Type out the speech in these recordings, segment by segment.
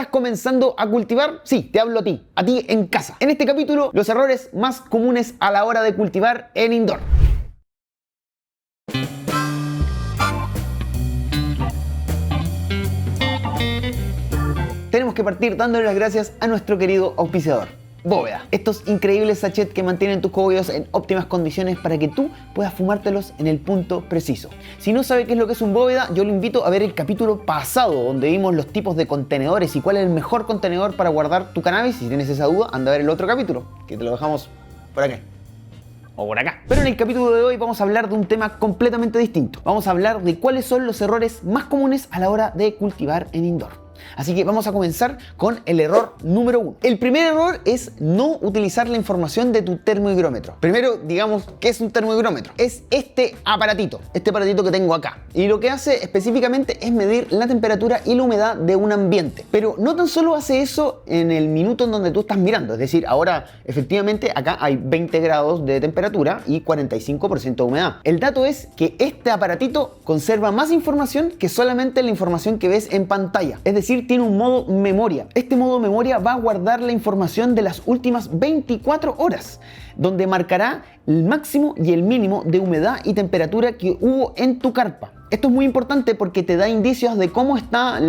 ¿Estás comenzando a cultivar? Sí, te hablo a ti en casa. En este capítulo, los errores más comunes a la hora de cultivar en indoor. Tenemos que partir dándole las gracias a nuestro querido auspiciador, Bóveda. Estos increíbles sachets que mantienen tus cogollos en óptimas condiciones para que tú puedas fumártelos en el punto preciso. Si no sabe qué es lo que es un Bóveda, yo lo invito a ver el capítulo pasado donde vimos los tipos de contenedores y cuál es el mejor contenedor para guardar tu cannabis. Si tienes esa duda, anda a ver el otro capítulo, que te lo dejamos por aquí o por acá. Pero en el capítulo de hoy vamos a hablar de un tema completamente distinto. Vamos a hablar de cuáles son los errores más comunes a la hora de cultivar en indoor. Así que vamos a comenzar con el error número 1. El primer error es no utilizar la información de tu termohigrómetro. Primero, digamos, ¿qué es un termohigrómetro? Es este aparatito que tengo acá. Y lo que hace específicamente es medir la temperatura y la humedad de un ambiente. Pero no tan solo hace eso en el minuto en donde tú estás mirando. Es decir, ahora efectivamente acá hay 20 grados de temperatura y 45% de humedad. El dato es que este aparatito conserva más información que solamente la información que ves en pantalla. Es decir, tiene un modo memoria. Este modo memoria va a guardar la información de las últimas 24 horas, donde marcará el máximo y el mínimo de humedad y temperatura que hubo en tu carpa. Esto es muy importante porque te da indicios de cómo está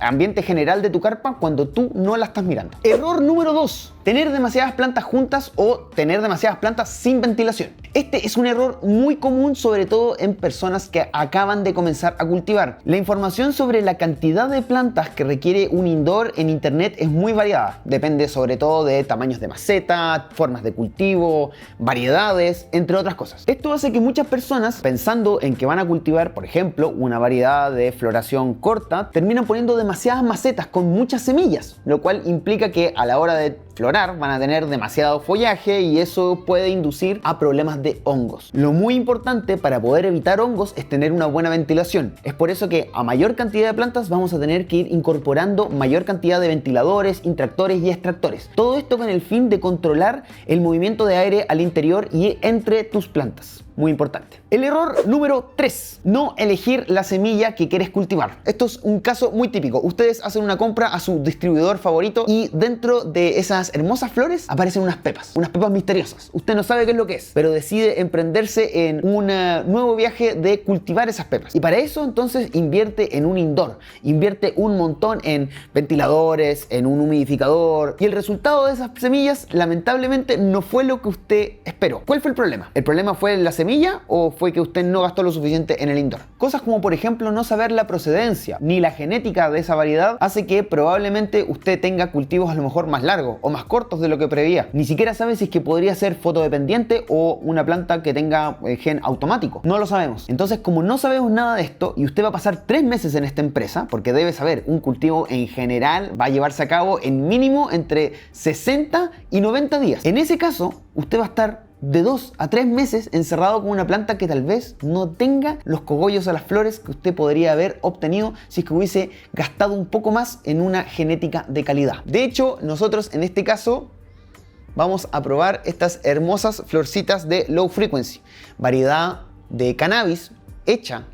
ambiente general de tu carpa cuando tú no la estás mirando. Error número 2. Tener demasiadas plantas juntas o tener demasiadas plantas sin ventilación. Este es un error muy común, sobre todo en personas que acaban de comenzar a cultivar. La información sobre la cantidad de plantas que requiere un indoor en internet es muy variada. Depende sobre todo de tamaños de maceta, formas de cultivo, variedades, entre otras cosas. Esto hace que muchas personas, pensando en que van a cultivar, por ejemplo, una variedad de floración corta, terminan poniendo demasiadas macetas con muchas semillas, lo cual implica que a la hora de florar van a tener demasiado follaje y eso puede inducir a problemas de hongos. Lo muy importante para poder evitar hongos es tener una buena ventilación. Es por eso que a mayor cantidad de plantas vamos a tener que ir incorporando mayor cantidad de ventiladores, intractores y extractores. Todo esto con el fin de controlar el movimiento de aire al interior y entre tus plantas. Muy importante. El error número 3. No elegir la semilla que quieres cultivar. Esto es un caso muy típico. Ustedes hacen una compra a su distribuidor favorito y dentro de esas hermosas flores aparecen unas pepas misteriosas. Usted no sabe qué es lo que es, pero decide emprenderse en un nuevo viaje de cultivar esas pepas. Y para eso entonces invierte en un indoor. Invierte un montón en ventiladores, en un humidificador. Y el resultado de esas semillas lamentablemente no fue lo que usted esperó. ¿Cuál fue el problema? ¿El problema fue la semilla o fue que usted no gastó lo suficiente en el indoor? Cosas como por ejemplo no saber la procedencia ni la genética de esa variedad hace que probablemente usted tenga cultivos a lo mejor más largos o más cortos de lo que preveía. Ni siquiera sabe si es que podría ser fotodependiente o una planta que tenga gen automático. No lo sabemos. Entonces, como no sabemos nada de esto y usted va a pasar 3 meses en esta empresa, porque debe saber, un cultivo en general va a llevarse a cabo en mínimo entre 60 y 90 días. En ese caso, usted va a estar de 2 a 3 meses encerrado con una planta que tal vez no tenga los cogollos a las flores que usted podría haber obtenido si es que hubiese gastado un poco más en una genética de calidad. De hecho, nosotros en este caso vamos a probar estas hermosas florcitas de Low Frequency, variedad de cannabis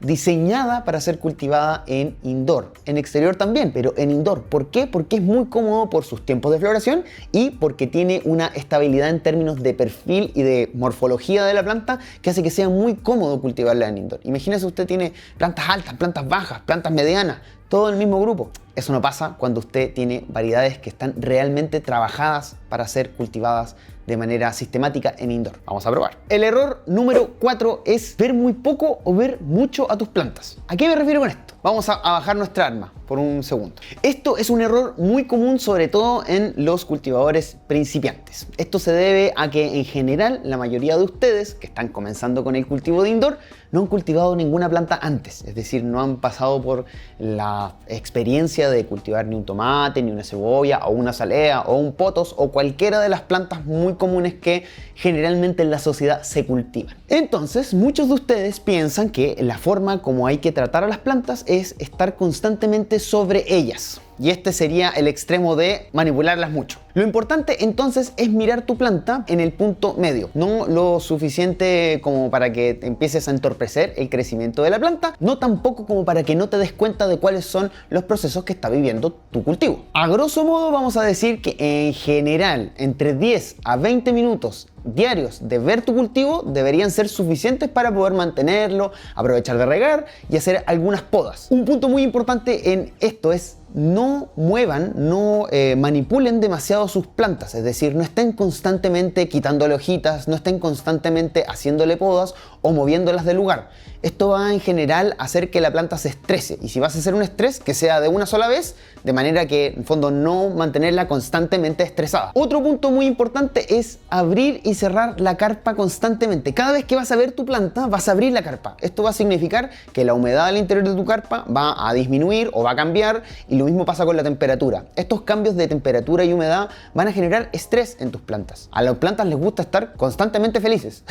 diseñada para ser cultivada en indoor, en exterior también, pero en indoor. ¿Por qué? Porque es muy cómodo por sus tiempos de floración y porque tiene una estabilidad en términos de perfil y de morfología de la planta que hace que sea muy cómodo cultivarla en indoor. Imagínese, usted tiene plantas altas, plantas bajas, plantas medianas, todo en el mismo grupo. Eso no pasa cuando usted tiene variedades que están realmente trabajadas para ser cultivadas de manera sistemática en indoor. Vamos a probar. El error número 4 es ver muy poco o ver mucho a tus plantas. ¿A qué me refiero con esto? Vamos a bajar nuestra arma por un segundo. Esto es un error muy común, sobre todo en los cultivadores principiantes. Esto se debe a que en general la mayoría de ustedes que están comenzando con el cultivo de indoor no han cultivado ninguna planta antes, es decir, no han pasado por la experiencia de cultivar ni un tomate, ni una cebolla, o una azalea, o un potos, o cualquiera de las plantas muy comunes que generalmente en la sociedad se cultivan. Entonces, muchos de ustedes piensan que la forma como hay que tratar a las plantas es estar constantemente sobre ellas. y este sería el extremo de manipularlas mucho. Lo importante entonces es mirar tu planta en el punto medio, no lo suficiente como para que empieces a entorpecer el crecimiento de la planta, no tampoco como para que no te des cuenta de cuáles son los procesos que está viviendo tu cultivo. A grosso modo vamos a decir que en general entre 10 a 20 minutos diarios de ver tu cultivo deberían ser suficientes para poder mantenerlo, aprovechar de regar y hacer algunas podas. Un punto muy importante en esto es no muevan, no manipulen demasiado sus plantas, es decir, no estén constantemente quitándole hojitas, no estén constantemente haciéndole podas o moviéndolas del lugar. Esto va en general a hacer que la planta se estrese, y si vas a hacer un estrés, que sea de una sola vez, de manera que en fondo no mantenerla constantemente estresada. Otro punto muy importante es abrir y cerrar la carpa constantemente. Cada vez que vas a ver tu planta, vas a abrir la carpa. Esto va a significar que la humedad al interior de tu carpa va a disminuir o va a cambiar, y lo mismo pasa con la temperatura. Estos cambios de temperatura y humedad van a generar estrés en tus plantas. A las plantas les gusta estar constantemente felices.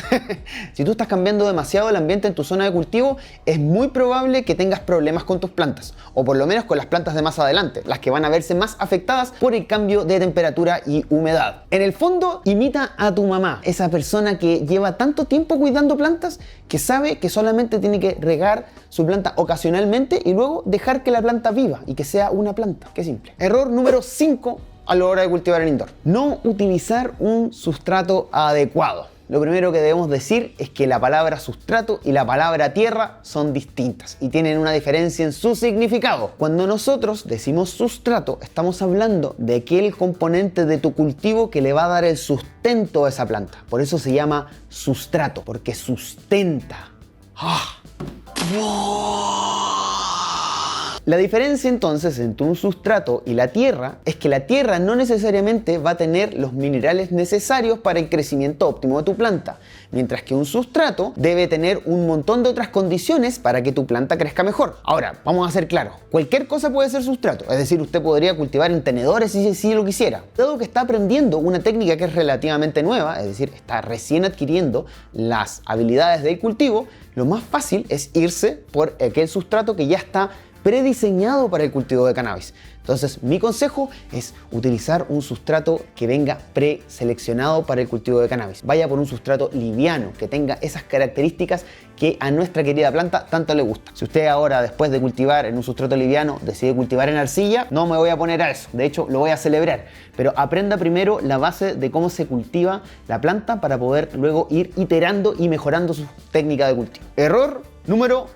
Si tú estás cambiando demasiado el ambiente en tu zona de cultivo, es muy probable que tengas problemas con tus plantas, o por lo menos con las plantas de más adelante, las que van a verse más afectadas por el cambio de temperatura y humedad. En el fondo, imita a tu mamá, esa persona que lleva tanto tiempo cuidando plantas que sabe que solamente tiene que regar su planta ocasionalmente y luego dejar que la planta viva y que sea una planta. Qué simple. Error número 5 a la hora de cultivar en indoor: no utilizar un sustrato adecuado. Lo primero que debemos decir es que la palabra sustrato y la palabra tierra son distintas y tienen una diferencia en su significado. Cuando nosotros decimos sustrato, estamos hablando de aquel componente de tu cultivo que le va a dar el sustento a esa planta. Por eso se llama sustrato, porque sustenta. La diferencia entonces entre un sustrato y la tierra es que la tierra no necesariamente va a tener los minerales necesarios para el crecimiento óptimo de tu planta, mientras que un sustrato debe tener un montón de otras condiciones para que tu planta crezca mejor. Ahora, vamos a ser claros, cualquier cosa puede ser sustrato, es decir, usted podría cultivar en tenedores si lo quisiera. Dado que está aprendiendo una técnica que es relativamente nueva, es decir, está recién adquiriendo las habilidades del cultivo, lo más fácil es irse por aquel sustrato que ya está prediseñado para el cultivo de cannabis. Entonces, mi consejo es utilizar un sustrato que venga preseleccionado para el cultivo de cannabis. Vaya por un sustrato liviano, que tenga esas características que a nuestra querida planta tanto le gusta. Si usted ahora, después de cultivar en un sustrato liviano, decide cultivar en arcilla, no me voy a poner a eso. De hecho, lo voy a celebrar. Pero aprenda primero la base de cómo se cultiva la planta para poder luego ir iterando y mejorando su técnica de cultivo. Error número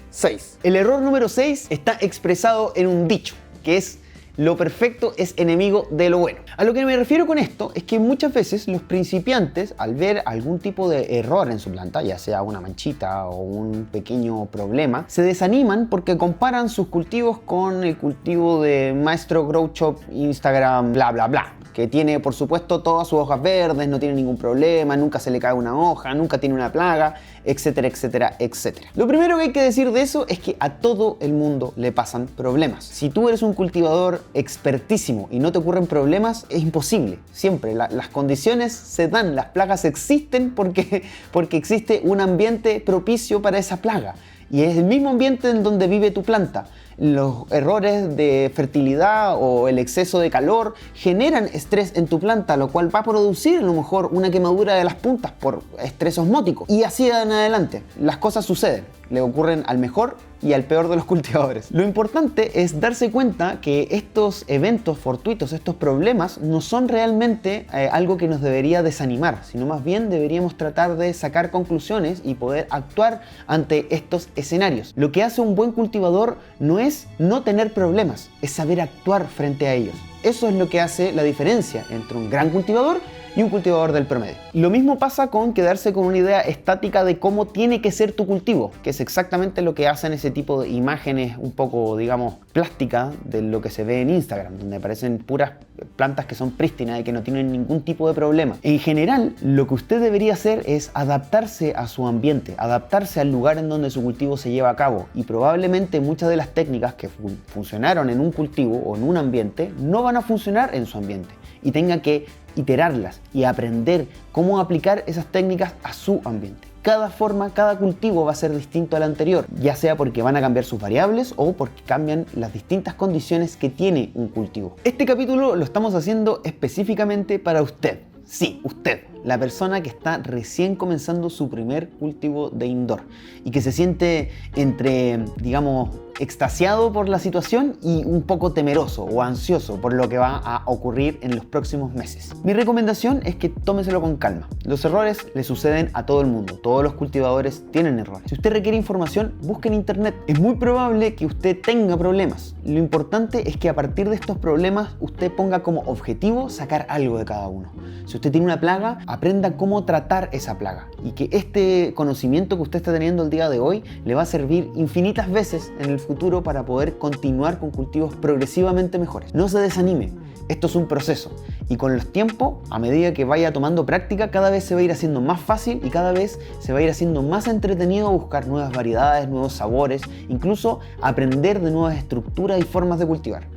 6. El error número 6 está expresado en un dicho, que es: lo perfecto es enemigo de lo bueno. A lo que me refiero con esto es que muchas veces los principiantes, al ver algún tipo de error en su planta, ya sea una manchita o un pequeño problema, se desaniman porque comparan sus cultivos con el cultivo de Maestro Grow Shop Instagram bla bla bla, que tiene por supuesto todas sus hojas verdes, no tiene ningún problema, nunca se le cae una hoja, nunca tiene una plaga, etcétera, etcétera, etcétera. Lo primero que hay que decir de eso es que a todo el mundo le pasan problemas. Si tú eres un cultivador expertísimo y no te ocurren problemas, es imposible. Siempre las condiciones se dan, las plagas existen porque existe un ambiente propicio para esa plaga. Y es el mismo ambiente en donde vive tu planta. Los errores de fertilidad o el exceso de calor generan estrés en tu planta, lo cual va a producir a lo mejor una quemadura de las puntas por estrés osmótico. Y así en adelante, las cosas suceden, le ocurren al mejor y al peor de los cultivadores. Lo importante es darse cuenta que estos eventos fortuitos, estos problemas, no son realmente algo que nos debería desanimar, sino más bien deberíamos tratar de sacar conclusiones y poder actuar ante estos escenarios. Lo que hace un buen cultivador no es no tener problemas, es saber actuar frente a ellos. Eso es lo que hace la diferencia entre un gran cultivador y un cultivador del promedio. Lo mismo pasa con quedarse con una idea estática de cómo tiene que ser tu cultivo, que es exactamente lo que hacen ese tipo de imágenes un poco, digamos, plásticas de lo que se ve en Instagram, donde aparecen puras plantas que son prístinas y que no tienen ningún tipo de problema. En general, lo que usted debería hacer es adaptarse a su ambiente, adaptarse al lugar en donde su cultivo se lleva a cabo, y probablemente muchas de las técnicas que funcionaron en un cultivo o en un ambiente no van a funcionar en su ambiente, y tenga que iterarlas y aprender cómo aplicar esas técnicas a su ambiente. cada forma, cada cultivo va a ser distinto al anterior, ya sea porque van a cambiar sus variables o porque cambian las distintas condiciones que tiene un cultivo. Este capítulo lo estamos haciendo específicamente para usted. Sí, usted, la persona que está recién comenzando su primer cultivo de indoor y que se siente entre, digamos, extasiado por la situación y un poco temeroso o ansioso por lo que va a ocurrir en los próximos meses. Mi recomendación es que tómeselo con calma. Los errores le suceden a todo el mundo, todos los cultivadores tienen errores. Si usted requiere información, busque en internet. Es muy probable que usted tenga problemas. Lo importante es que a partir de estos problemas usted ponga como objetivo sacar algo de cada uno. Si usted tiene una plaga, aprenda cómo tratar esa plaga y que este conocimiento que usted está teniendo el día de hoy le va a servir infinitas veces en el futuro para poder continuar con cultivos progresivamente mejores. No se desanime, esto es un proceso y con los tiempos, a medida que vaya tomando práctica, cada vez se va a ir haciendo más fácil y cada vez se va a ir haciendo más entretenido buscar nuevas variedades, nuevos sabores, incluso aprender de nuevas estructuras y formas de cultivar.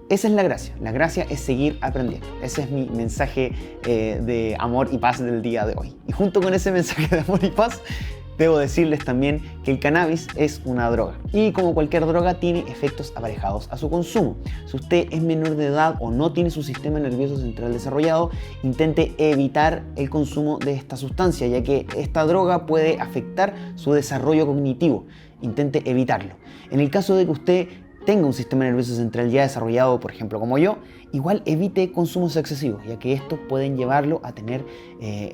Esa es la gracia es seguir aprendiendo. Ese es mi mensaje de amor y paz del día de hoy. Y junto con ese mensaje de amor y paz, debo decirles también que el cannabis es una droga y como cualquier droga tiene efectos aparejados a su consumo. Si usted es menor de edad o no tiene su sistema nervioso central desarrollado, intente evitar el consumo de esta sustancia, ya que esta droga puede afectar su desarrollo cognitivo. Intente evitarlo. En el caso de que usted tenga un sistema nervioso central ya desarrollado, por ejemplo como yo, igual evite consumos excesivos, ya que estos pueden llevarlo a tener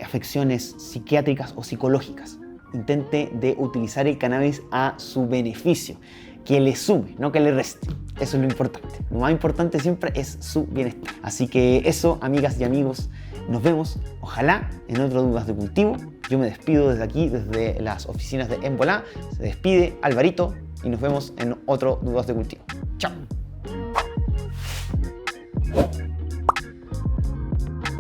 afecciones psiquiátricas o psicológicas. Intente de utilizar el cannabis a su beneficio, que le sume, no que le reste. Eso es lo importante. Lo más importante siempre es su bienestar. Así que eso, amigas y amigos, nos vemos, ojalá, en otro Dudas de Cultivo. Yo me despido desde aquí, desde las oficinas de Embolá. Se despide Alvarito y nos vemos en otro Dudas de Cultivo. Chao.